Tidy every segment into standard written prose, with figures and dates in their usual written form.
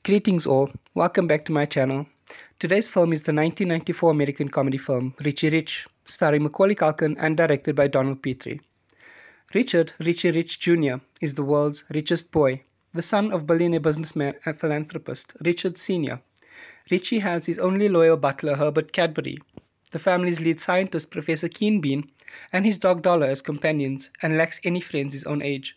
Greetings all, welcome back to my channel. Today's film is the 1994 American comedy film Richie Rich, starring Macaulay Culkin and directed by Donald Petrie. Richard Richie Rich Jr. is the world's richest boy, the son of billionaire businessman and philanthropist Richard Sr. Richie has his only loyal butler Herbert Cadbury, the family's lead scientist Professor Keenbean, and his dog Dollar as companions, and lacks any friends his own age.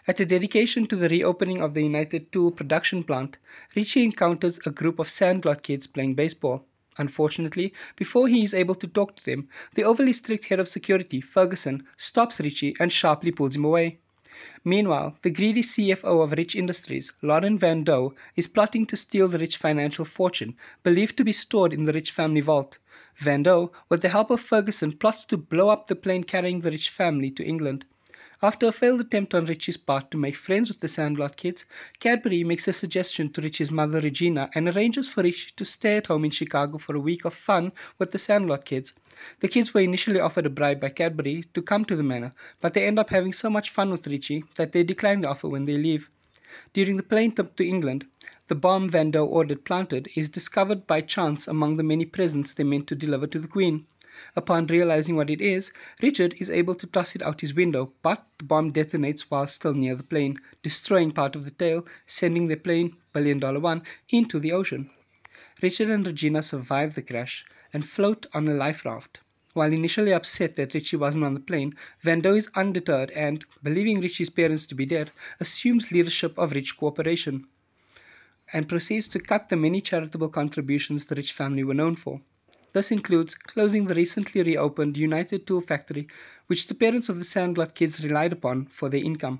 At a dedication to the reopening of the United Tool production plant, Richie encounters a group of Sandlot kids playing baseball. Unfortunately, before he is able to talk to them, the overly strict head of security, Ferguson, stops Richie and sharply pulls him away. Meanwhile, the greedy CFO of Rich Industries, Lauren Van Doe, is plotting to steal the Rich financial fortune, believed to be stored in the Rich family vault. Van Doe, with the help of Ferguson, plots to blow up the plane carrying the Rich family to England. After a failed attempt on Richie's part to make friends with the Sandlot kids, Cadbury makes a suggestion to Richie's mother Regina and arranges for Richie to stay at home in Chicago for a week of fun with the Sandlot kids. The kids were initially offered a bribe by Cadbury to come to the manor, but they end up having so much fun with Richie that they decline the offer when they leave. During the plane trip to England, the bomb Van Doe ordered planted is discovered by chance among the many presents they meant to deliver to the Queen. Upon realizing what it is, Richard is able to toss it out his window, but the bomb detonates while still near the plane, destroying part of the tail, sending the plane, $1 billion one, into the ocean. Richard and Regina survive the crash and float on a life raft. While initially upset that Richie wasn't on the plane, Van Doe is undeterred and, believing Richie's parents to be dead, assumes leadership of Rich Corporation and proceeds to cut the many charitable contributions the Rich family were known for. This includes closing the recently reopened United Tool factory, which the parents of the Sandlot kids relied upon for their income.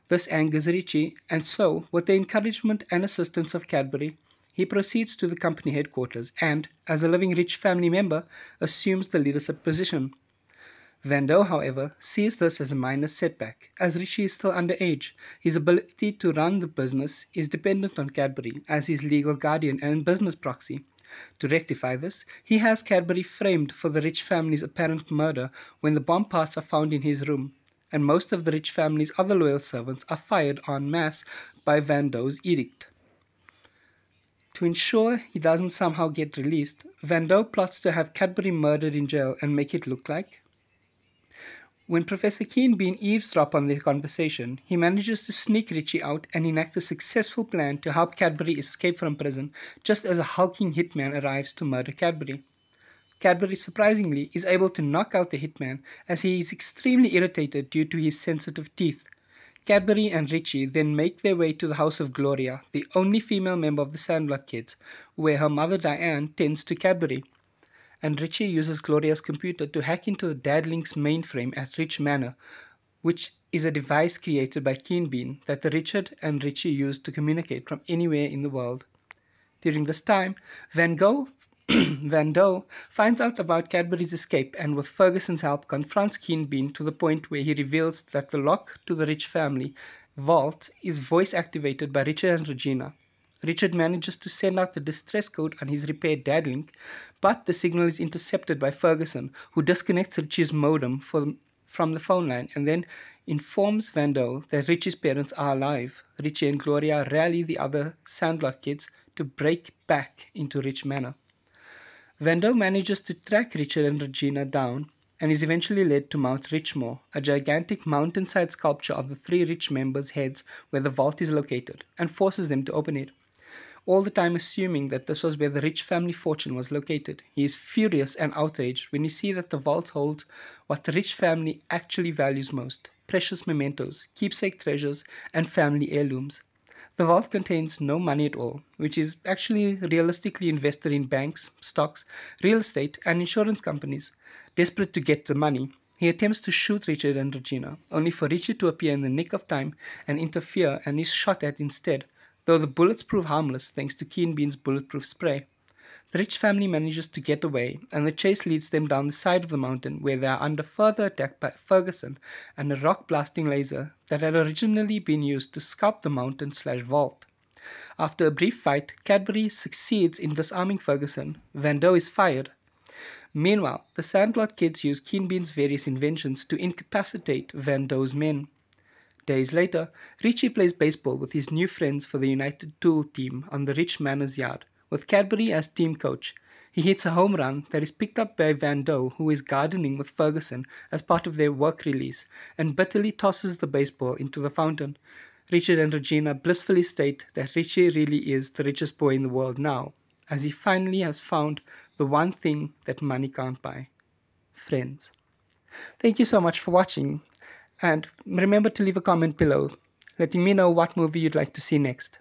This angers Richie, and so, with the encouragement and assistance of Cadbury, he proceeds to the company headquarters and, as a living Rich family member, assumes the leadership position. Van Doe, however, sees this as a minor setback, as Richie is still underage. His ability to run the business is dependent on Cadbury as his legal guardian and business proxy. To rectify this, he has Cadbury framed for the Rich family's apparent murder when the bomb parts are found in his room, and most of the Rich family's other loyal servants are fired en masse by Van Doe's edict. To ensure he doesn't somehow get released, Van Doe plots to have Cadbury murdered in jail and make it look like. When Professor Keenbean eavesdrops on their conversation, he manages to sneak Richie out and enact a successful plan to help Cadbury escape from prison just as a hulking hitman arrives to murder Cadbury. Cadbury, surprisingly, is able to knock out the hitman as he is extremely irritated due to his sensitive teeth. Cadbury and Richie then make their way to the house of Gloria, the only female member of the Sandlot kids, where her mother Diane tends to Cadbury. And Richie uses Gloria's computer to hack into the Dadlink's mainframe at Rich Manor, which is a device created by Keenbean that Richard and Richie use to communicate from anywhere in the world. During this time, Van Doe finds out about Cadbury's escape and with Ferguson's help confronts Keenbean to the point where he reveals that the lock to the Rich family vault is voice activated by Richard and Regina. Richard manages to send out the distress code on his repaired Dadlink, but the signal is intercepted by Ferguson, who disconnects Richie's modem from the phone line and then informs Van Doe that Richie's parents are alive. Richie and Gloria rally the other Sandlot kids to break back into Rich Manor. Van Doe manages to track Richard and Regina down and is eventually led to Mount Richmore, a gigantic mountainside sculpture of the three Rich members' heads where the vault is located, and forces them to open it. All the time assuming that this was where the Rich family fortune was located. He is furious and outraged when he sees that the vault holds what the Rich family actually values most: precious mementos, keepsake treasures, and family heirlooms. The vault contains no money at all, which is actually realistically invested in banks, stocks, real estate, and insurance companies. Desperate to get the money, he attempts to shoot Richard and Regina, only for Richard to appear in the nick of time and interfere, and is shot at instead, though the bullets prove harmless thanks to Keenbean's bulletproof spray. The Rich family manages to get away, and the chase leads them down the side of the mountain where they are under further attack by Ferguson and a rock-blasting laser that had originally been used to sculpt the mountain/vault. After a brief fight, Cadbury succeeds in disarming Ferguson. Van Doe is fired. Meanwhile, the Sandlot kids use Keenbean's various inventions to incapacitate Van Doe's men. Days later, Richie plays baseball with his new friends for the United Tool team on the Rich Manor's yard, with Cadbury as team coach. He hits a home run that is picked up by Van Doe, who is gardening with Ferguson as part of their work release, and bitterly tosses the baseball into the fountain. Richard and Regina blissfully state that Richie really is the richest boy in the world now, as he finally has found the one thing that money can't buy: friends. Thank you so much for watching, and remember to leave a comment below letting me know what movie you'd like to see next.